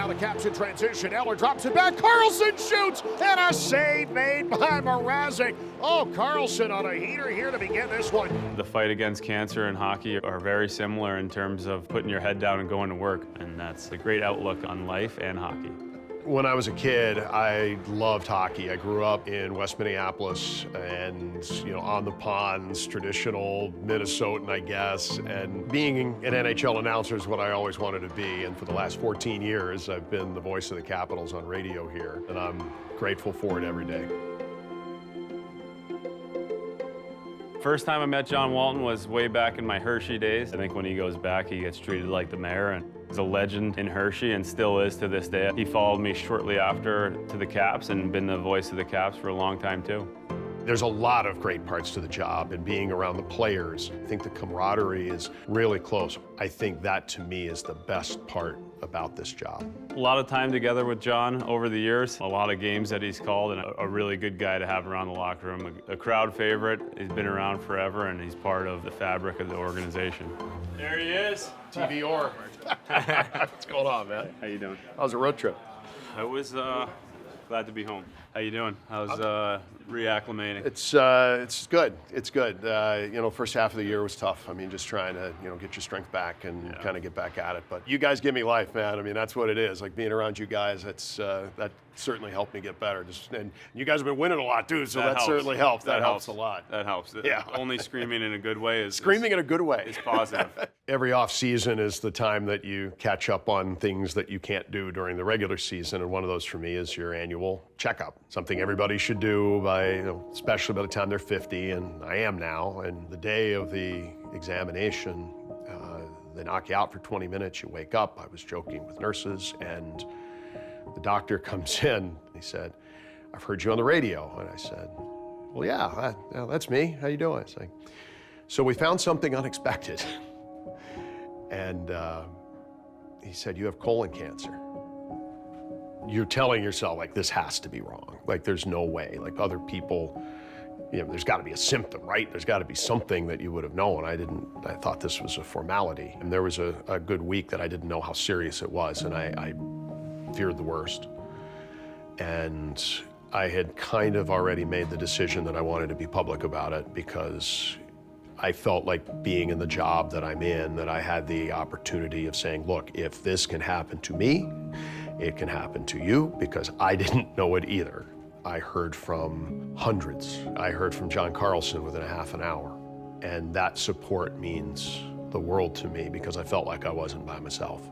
Now the Caps in transition. Eller drops it back. Carlson shoots, and a save made by Mrazek. Oh, Carlson on a heater here to begin this one. The fight against cancer and hockey are very similar in terms of putting your head down and going to work, and that's a great outlook on life and hockey. When I was a kid, I loved hockey. I grew up in West Minneapolis and, on the ponds, traditional Minnesotan, I guess. And being an NHL announcer is what I always wanted to be. And for the last 14 years, I've been the voice of the Capitals on radio here. And I'm grateful for it every day. First time I met John Walton was way back in my Hershey days. I think when he goes back, he gets treated like the mayor, and he's a legend in Hershey and still is to this day. He followed me shortly after to the Caps and been the voice of the Caps for a long time too. There's a lot of great parts to the job, and being around the players. I think the camaraderie is really close. I think that, to me, is the best part about this job. A lot of time together with John over the years, a lot of games that he's called, and a really good guy to have around the locker room. A crowd favorite. He's been around forever, and he's part of the fabric of the organization. There he is. TV Orr. What's going on, man? How you doing? How's the road trip? I was glad to be home. How you doing? How's reacclimating? It's good. It's good. First half of the year was tough. I mean, just trying to, get your strength back and kind of get back at it. But you guys give me life, man. I mean, that's what it is. Like being around you guys, that certainly helped me get better. And you guys have been winning a lot too, so that certainly helps. That helps a lot. That helps. Yeah. Only screaming in a good way is screaming in a good way. Is positive. Every off season is the time that you catch up on things that you can't do during the regular season, and one of those for me is your annual checkup. Something everybody should do by, especially by the time they're 50, and I am now. And the day of the examination, they knock you out for 20 minutes. You wake up. I was joking with nurses, and the doctor comes in. He said, "I've heard you on the radio." And I said, "Well, yeah, that's me. How you doing?" I said, "So we found something unexpected." And he said, "You have colon cancer." You're telling yourself, like, this has to be wrong. Like, there's no way. Like, other people, there's got to be a symptom, right? There's got to be something that you would have known. I thought this was a formality. And there was a good week that I didn't know how serious it was, and I feared the worst. And I had kind of already made the decision that I wanted to be public about it because I felt like being in the job that I'm in, that I had the opportunity of saying, look, if this can happen to me, it can happen to you, because I didn't know it either. I heard from hundreds. I heard from John Carlson within a half an hour. And that support means the world to me because I felt like I wasn't by myself.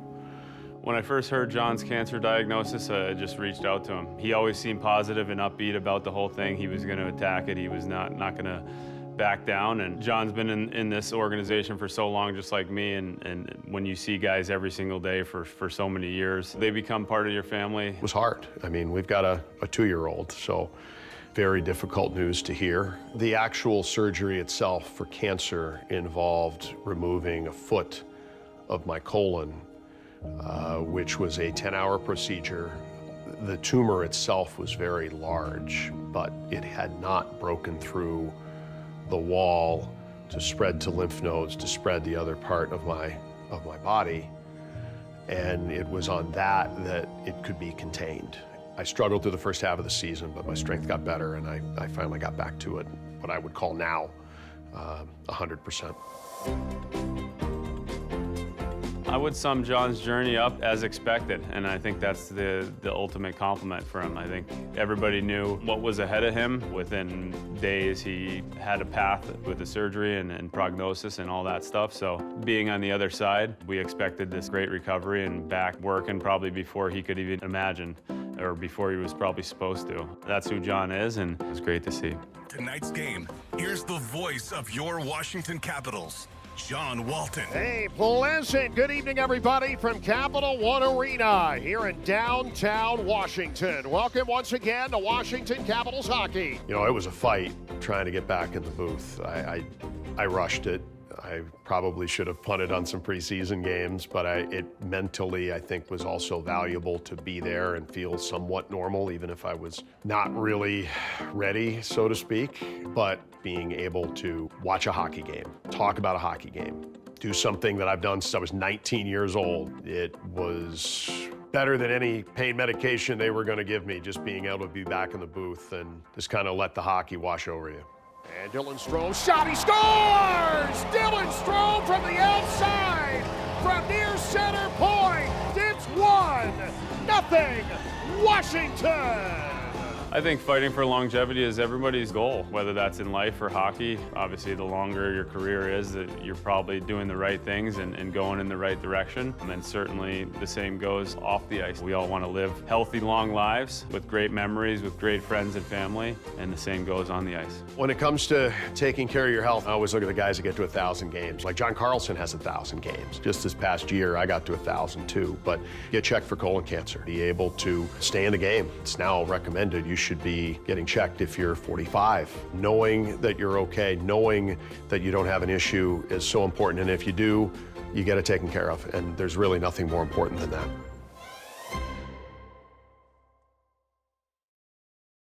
When I first heard John's cancer diagnosis, I just reached out to him. He always seemed positive and upbeat about the whole thing. He was going to attack it. He was not going to back down. And John's been in this organization for so long, just like me. And when you see guys every single day for so many years, they become part of your family. It was hard. I mean, we've got a 2-year-old, so very difficult news to hear. The actual surgery itself for cancer involved removing a foot of my colon, which was a 10-hour procedure. The tumor itself was very large, but it had not broken through the wall to spread to lymph nodes, to spread the other part of my body. And it was on that it could be contained. I struggled through the first half of the season, but my strength got better, and I finally got back to it, what I would call now 100%. I would sum John's journey up as expected, and I think that's the ultimate compliment for him. I think everybody knew what was ahead of him. Within days, he had a path with the surgery and prognosis and all that stuff. So being on the other side, we expected this great recovery and back working probably before he could even imagine, or before he was probably supposed to. That's who John is, and it was great to see. Tonight's game, here's the voice of your Washington Capitals, John Walton. Hey, pleasant good evening, everybody, from Capital One Arena here in downtown Washington. Welcome once again to Washington Capitals hockey. It was a fight trying to get back in the booth. I rushed it. I probably should have punted on some preseason games, but it mentally, I think, was also valuable to be there and feel somewhat normal, even if I was not really ready, so to speak. But being able to watch a hockey game, talk about a hockey game, do something that I've done since I was 19 years old, it was better than any pain medication they were going to give me, just being able to be back in the booth and just kind of let the hockey wash over you. And Dylan Strome shot, he scores! Dylan Strome from the outside, from near center point. It's 1-0 Washington. I think fighting for longevity is everybody's goal, whether that's in life or hockey. Obviously, the longer your career is, that you're probably doing the right things and going in the right direction. And certainly the same goes off the ice. We all want to live healthy, long lives with great memories, with great friends and family, and the same goes on the ice. When it comes to taking care of your health, I always look at the guys that get to 1,000 games. Like John Carlson has 1,000 games. Just this past year, I got to 1,000 too. But get checked for colon cancer. Be able to stay in the game. It's now recommended you should be getting checked if you're 45. Knowing that you're okay, knowing that you don't have an issue is so important. And if you do, you get it taken care of. And there's really nothing more important than that.